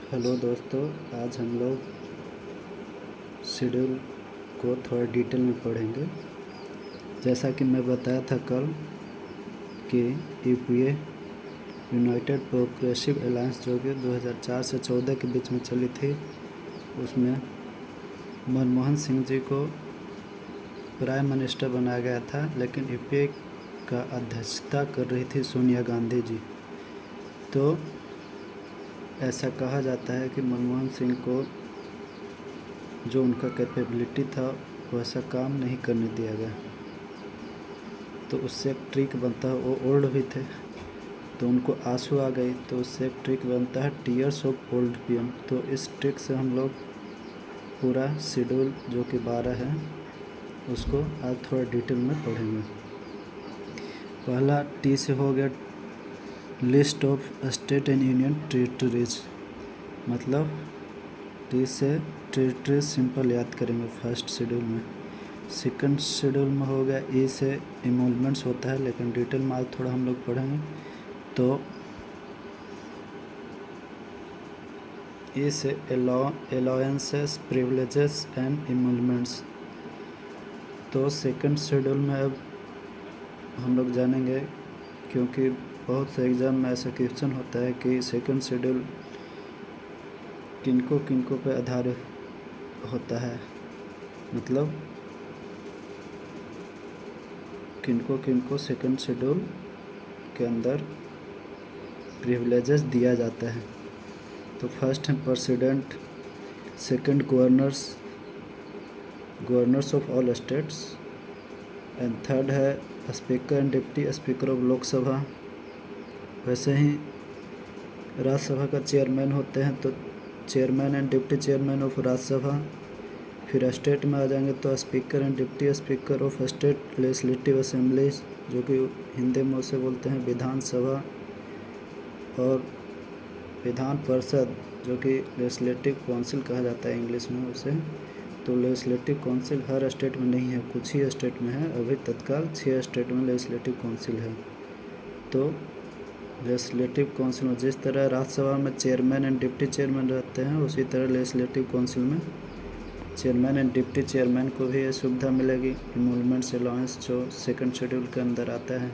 Hello दोस्तों, आज हम लोग शेड्यूल को थोड़ा डिटेल में पढ़ेंगे। जैसा कि मैं बताया था कल कि यूपीए यूनाइटेड प्रोग्रेसिव अलायंस जो कि 2004 से 14 के बीच में चली थी, उसमें मनमोहन सिंह जी को प्राइम मिनिस्टर बनाया गया था, लेकिन यूपीए का अध्यक्षता कर रही थी सोनिया गांधी जी। तो ऐसा कहा जाता है कि मनमोहन सिंह को जो उनका कैपेबिलिटी था वैसा काम नहीं करने दिया गया। तो उससे एक ट्रिक बनता है, वो ओल्ड भी थे तो उनको आंसू आ गई, तो उससे एक ट्रिक बनता है टीयर्स ऑफ ओल्ड पीएम। तो इस ट्रिक से हम लोग पूरा शेड्यूल जो कि 12 है उसको आज थोड़ा डिटेल में पढ़ेंगे। पहला टी से हो गया list of state and union territories, मतलब टी से टेरिटरीज सिंपल याद करेंगे फर्स्ट शेड्यूल में। सेकंड शेड्यूल में हो गया ई से इमोलमेंट्स होता है, लेकिन डिटेल में आज थोड़ा हम लोग पढ़ेंगे। तो ई से अलाउंसेस, प्रिविलेजेस एंड इमोलमेंट्स। तो सेकंड शेड्यूल में अब हम लोग जानेंगे, क्योंकि बहुत से एग्ज़ाम में ऐसा क्वेश्चन होता है कि सेकंड शेड्यूल किनको किनको पे आधारित होता है, मतलब किनको किनको सेकंड शेड्यूल के अंदर प्रिविलेजेस दिया जाता है। तो फर्स्ट है president, second governors of all states, and third है speaker and deputy speaker of Lok Sabha. वैसे ही राज्यसभा का चेयरमैन होते हैं, तो chairman and deputy chairman of Rajya Sabha. फिर स्टेट में आ जाएंगे तो speaker and deputy speaker of state legislative assemblies, जो कि हिंदी में उसे बोलते हैं विधानसभा, और विधान परिषद जो कि लेजिस्लेटिव काउंसिल कहा जाता है इंग्लिश में उसे। तो लेजिस्लेटिव काउंसिल हर स्टेट में नहीं है, कुछ ही स्टेट में है। अभी तत्काल 6 स्टेट में लेजिस्लेटिव काउंसिल है। तो लेजिस्लेटिव काउंसिल में जिस तरह राज्यसभा में चेयरमैन एंड डिप्टी चेयरमैन रहते हैं, उसी तरह लेजिस्लेटिव काउंसिल में चेयरमैन एंड डिप्टी चेयरमैन को भी ये सुविधा मिलेगी, इमोलमेंट्स अलाउंस, जो सेकंड शेड्यूल के अंदर आता है।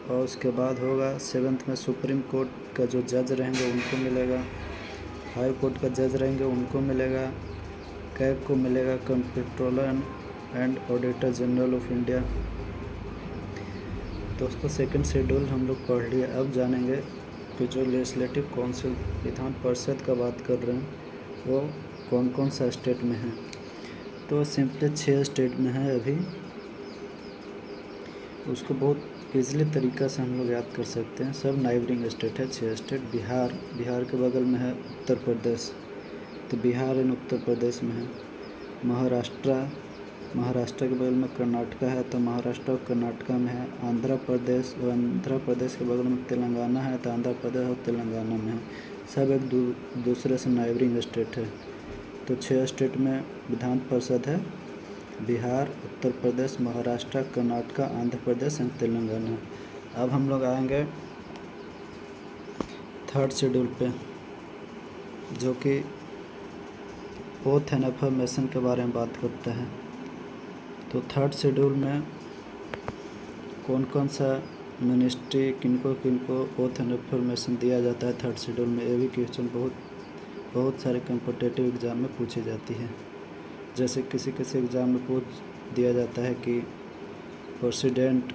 और उसके बाद होगा 7th में सुप्रीम कोर्ट का जो जज रहेंगे उनको मिलेगा, हाई कोर्ट का जज रहेंगे उनको मिलेगा, कैग को मिलेगा controller and auditor general of India. दोस्तों सेकंड शेड्यूल हम लोग पढ़ लिए। अब जानेंगे कि जो लेजिस्लेटिव काउंसिल विधान परिषद का बात कर रहे हैं वो कौन कौन सा स्टेट में है। तो सिंपली 6 स्टेट में है अभी। उसको बहुत ईजिली तरीक़ा से हम लोग याद कर सकते हैं। सब नाइबरिंग स्टेट है, 6 स्टेट। बिहार के बगल में है उत्तर प्रदेश, तो बिहार एंड उत्तर प्रदेश में है। महाराष्ट्र के बगल में कर्नाटका है, तो महाराष्ट्र और कर्नाटका में है। आंध्र प्रदेश के बगल में तेलंगाना है, तो आंध्र प्रदेश और तेलंगाना में है। सब एक दूसरे से नाइबरिंग स्टेट है। तो 6 स्टेट में विधान परिषद है, बिहार, उत्तर प्रदेश, महाराष्ट्र, कर्नाटका, आंध्र प्रदेश एंड तेलंगाना। अब हम लोग आएंगे थर्ड शेड्यूल पे, जो कि ओथ एंड अफर्मेशन के बारे में बात करता है। तो थर्ड शेड्यूल में कौन कौन सा मिनिस्ट्री किनको किनको ओथ एंड अफर्मेशन दिया जाता है थर्ड शेड्यूल में, ये भी क्वेश्चन बहुत सारे कॉम्पिटिटिव एग्ज़ाम में पूछी जाती है। जैसे किसी एग्ज़ाम में पूछ दिया जाता है कि प्रेसिडेंट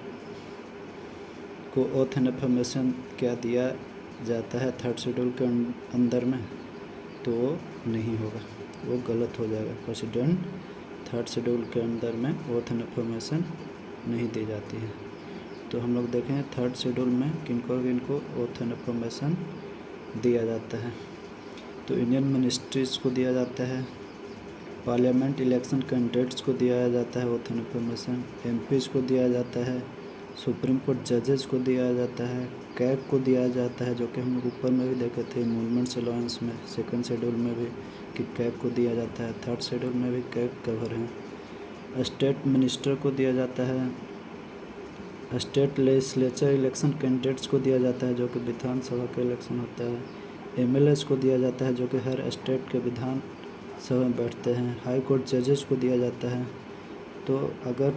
को ओथ एंड अफर्मेशन क्या दिया जाता है थर्ड शेड्यूल के अंदर में, तो वो नहीं होगा, वो गलत हो जाएगा। प्रेसिडेंट थर्ड शेड्यूल के अंदर में ओथ एंड अफर्मेशन नहीं दी जाती है। तो हम लोग देखें थर्ड शेड्यूल में किनको किनको ओथ एंड अफर्मेशन दिया जाता है। तो इंडियन मिनिस्ट्रीज़ को दिया जाता है, पार्लियामेंट इलेक्शन कैंडिडेट्स को दिया जाता है ओथ एंड अफर्मेशन, एमपीज़ को दिया जाता है, सुप्रीम कोर्ट जजेस को दिया जाता है, कैग को दिया जाता है, जो कि हम लोग ऊपर में भी देखे थे इमोलमेंट्स अलाउंस में, सेकंड शेड्यूल में भी कि कैग को दिया जाता है। थर्ड शेड्यूल में भी कैग कवर है। स्टेट मिनिस्टर को दिया जाता है, स्टेट लेजिस्लेचर इलेक्शन कैंडिडेट्स को दिया जाता है, जो कि विधानसभा का इलेक्शन होता है, एमएलएस को दिया जाता है जो कि हर स्टेट के विधान सभा में बैठते हैं। हाई कोर्ट जजेस को दिया जाता है। तो अगर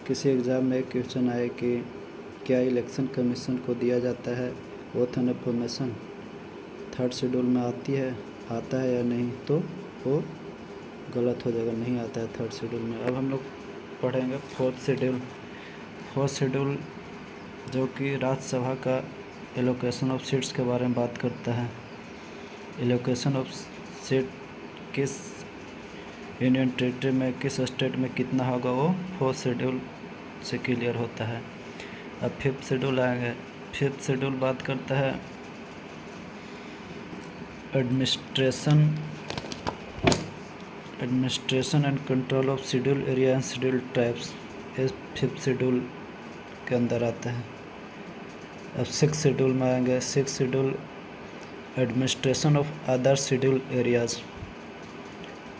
किसी एग्ज़ाम में क्वेश्चन आए कि क्या इलेक्शन कमीशन को दिया जाता है oath and affirmation, third schedule में आता है या नहीं, तो वो गलत हो जाएगा, नहीं आता है थर्ड शेड्यूल में। अब हम लोग पढ़ेंगे फोर्थ शेड्यूल। फोर्थ शेड्यूल जो कि राज्यसभा का एलोकेशन ऑफ सीट्स के बारे में बात करता है। एलोकेशन ऑफ सीट किस यूनियन टेरिटरी में, किस स्टेट में कितना होगा, वो फोर्थ शेड्यूल से क्लियर होता है। अब फिफ्थ शेड्यूल आएंगे। फिफ्थ शेड्यूल बात करता है administration and control of schedule area and schedule tribes, इस फिफ्थ शेड्यूल के अंदर आता है। अब सिक्स शेड्यूल में आएंगे। Six schedule administration of other schedule areas.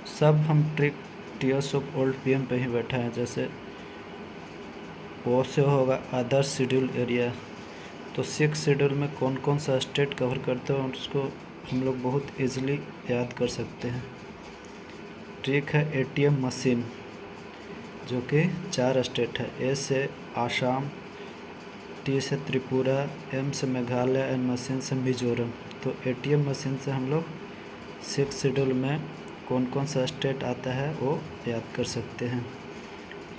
सब हम टीयर्स ऑफ ओल्ड पीएम पे ही बैठे हैं, जैसे वो से होगा अदर शेड्यूल एरिया। तो सिक्स शेड्यूल में कौन कौन सा स्टेट कवर करते हैं उसको हम लोग बहुत इजीली याद कर सकते हैं। ट्रिक है एटीएम मशीन, जो कि 4 स्टेट है। ए से आसाम, टी से त्रिपुरा, एम से मेघालय एंड मशीन से मिजोरम। तो एटीएम मशीन से हम लोग सिक्स शेड्यूल में कौन कौन सा स्टेट आता है वो याद कर सकते हैं।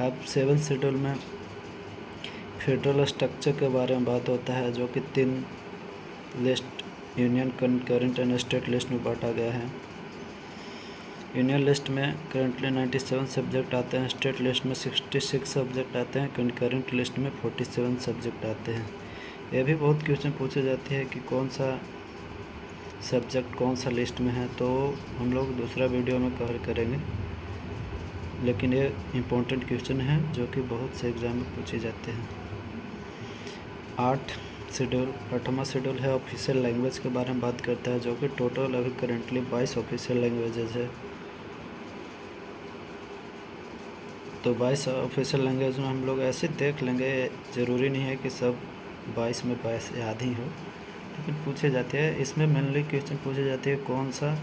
अब सेवन्थ शेड्यूल में फेडरल स्ट्रक्चर के बारे में बात होता है, जो कि 3 list union, concurrent and state list में बांटा गया है। यूनियन लिस्ट में करंटली 97 सब्जेक्ट आते हैं, स्टेट लिस्ट में 66 सब्जेक्ट आते हैं, कंकरेंट लिस्ट में 47 सब्जेक्ट आते हैं। ये भी बहुत क्वेश्चन पूछे जाते हैं कि कौन सा सब्जेक्ट कौन सा लिस्ट में है, तो हम लोग दूसरा वीडियो में कवर करेंगे, लेकिन ये इम्पोर्टेंट क्वेश्चन है जो कि बहुत से एग्ज़ाम में पूछे जाते हैं। 8वां शेड्यूल है ऑफिशियल लैंग्वेज के बारे में बात करता है, जो कि टोटल अभी करेंटली 22 ऑफिशियल लैंग्वेजेस है। तो 22 ऑफिशियल लैंग्वेज में हम लोग ऐसे देख लेंगे, ज़रूरी नहीं है कि सब 22 में 22 याद ही हो, लेकिन पूछे जाते हैं। इसमें मेनली क्वेश्चन पूछे जाते हैं कौन सा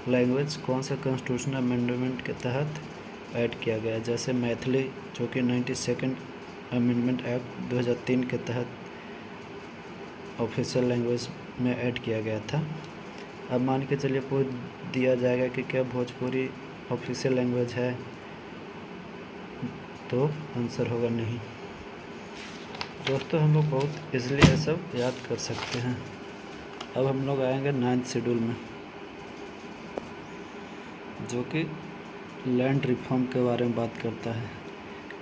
लैंग्वेज कौन सा कॉन्स्टिट्यूशनल अमेंडमेंट के तहत ऐड किया गया, जैसे मैथिली जो कि 92nd अमेंडमेंट एक्ट 2003 के तहत ऑफिशियल लैंग्वेज में ऐड किया गया था। अब मान के चलिए पूछ दिया जाएगा कि क्या भोजपुरी ऑफिशियल लैंग्वेज है, तो आंसर होगा नहीं। दोस्तों हम लोग बहुत इजीली ये सब याद कर सकते हैं। अब हम लोग आएंगे 9th शेड्यूल में, जो कि लैंड रिफॉर्म के बारे में बात करता है।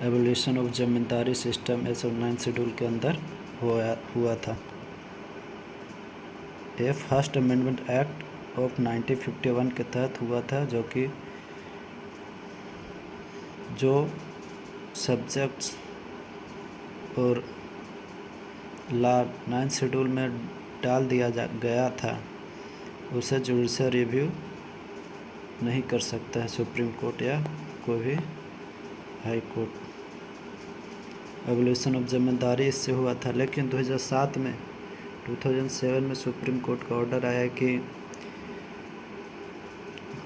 एवोल्यूशन ऑफ जमींदारी सिस्टम ये सब 9th शेड्यूल के अंदर हुआ था। ये फर्स्ट अमेंडमेंट एक्ट ऑफ 1951 के तहत हुआ था, जो कि जो सब्जेक्ट्स और लॉ 9th शेड्यूल में डाल दिया गया था, उसे जुडिशल रिव्यू नहीं कर सकता है सुप्रीम कोर्ट या कोई भी हाई कोर्ट। एवोल्यूशन ऑफ जमींदारी इससे हुआ था, लेकिन 2007 में सुप्रीम कोर्ट का ऑर्डर आया कि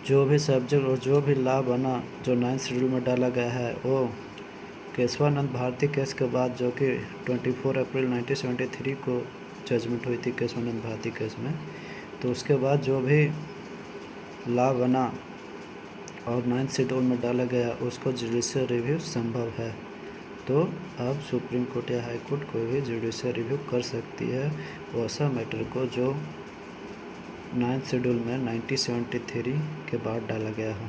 जो भी सब्जेक्ट और जो भी लॉ बना जो 9th शेड्यूल में डाला गया है, वो केशवानंद भारती केस के बाद, जो कि 24 अप्रैल 1973 को जजमेंट हुई थी केशवानंद भारती केस में, तो उसके बाद जो भी लॉ बना और 9th शेड्यूल में डाला गया उसको जुडिशियल रिव्यू संभव है। तो अब सुप्रीम कोर्ट या हाई कोर्ट कोई भी जुडिशियल रिव्यू कर सकती है वैसा मैटर को जो 9th शेड्यूल में 1973 के बाद डाला गया हो।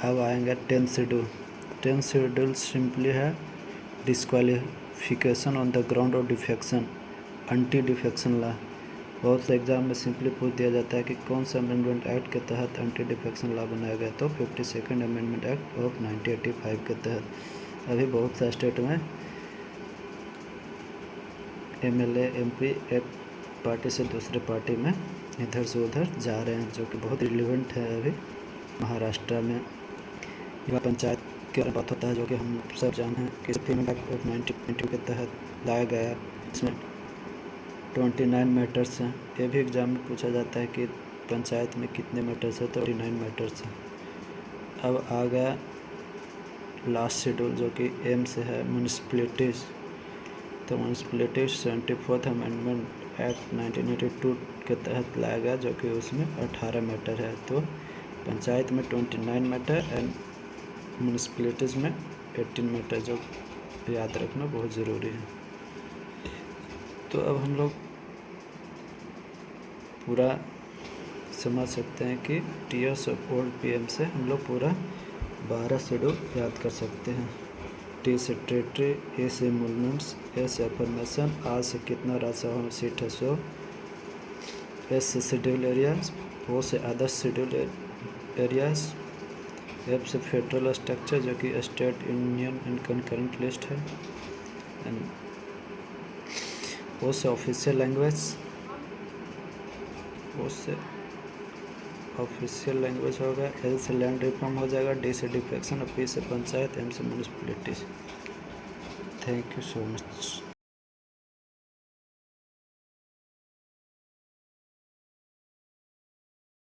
अब आएंगे 10th schedule. 10th schedule simply है disqualification on the ground of defection, anti defection law. बहुत से एग्जाम में सिंपली पूछ दिया जाता है कि कौन सा अमेंडमेंट एक्ट के तहत एंटी डिफेक्शन लॉ बनाया गया, तो 52nd अमेंडमेंट एक्ट ऑफ 1985 के तहत। अभी बहुत से स्टेट में MLA MP एक पार्टी से दूसरे पार्टी में इधर से उधर जा रहे हैं, जो कि बहुत रिलेवेंट है। अभी महाराष्ट्र में युवा पंचायत के बात होता है, जो कि हम सब जानते हैं कि अमेंडमेंट एक्ट ऑफ 1992 के तहत लाया गया। इसमें 29 मैटर्स हैं। ये भी एग्ज़ाम में पूछा जाता है कि पंचायत में कितने मैटर्स है, तो 29 मैटर्स हैं। अब आ गया लास्ट शेड्यूल जो कि एम से है, म्यूनिसिपैलिटीज़। तो म्यूनिसिपैलिटीज़ 74th अमेंडमेंट एक्ट 1982 के तहत लाया गया, जो कि उसमें 18 मैटर है। तो पंचायत में 29 मैटर एंड म्यूनिसिपैलिटीज़ में 18 मैटर, जो याद रखना बहुत ज़रूरी है। तो अब हम लोग पूरा समझ सकते हैं कि टीयर्स ऑफ ओल्ड पीएम से हम लोग पूरा 12 शेड्यूल याद कर सकते हैं। टी से टेरिटरी, ए से मूवमेंट्स, ए से अफर्मेशन, आर से कितना राज्यसभा सीट है 100, एस से शेड्यूल एरियाज, ओ से अदर शेड्यूल एरियाज, एफ से फेडरल स्ट्रक्चर जो कि state, union and concurrent list है, एंड ओ से ऑफिशियल लैंग्वेज, ओ से ऑफिशियल लैंग्वेज होगा, एल से लैंड रिफॉर्म हो जाएगा, डी से डिफेक्शन और पी से पंचायत, एम से municipalities. Thank you so much.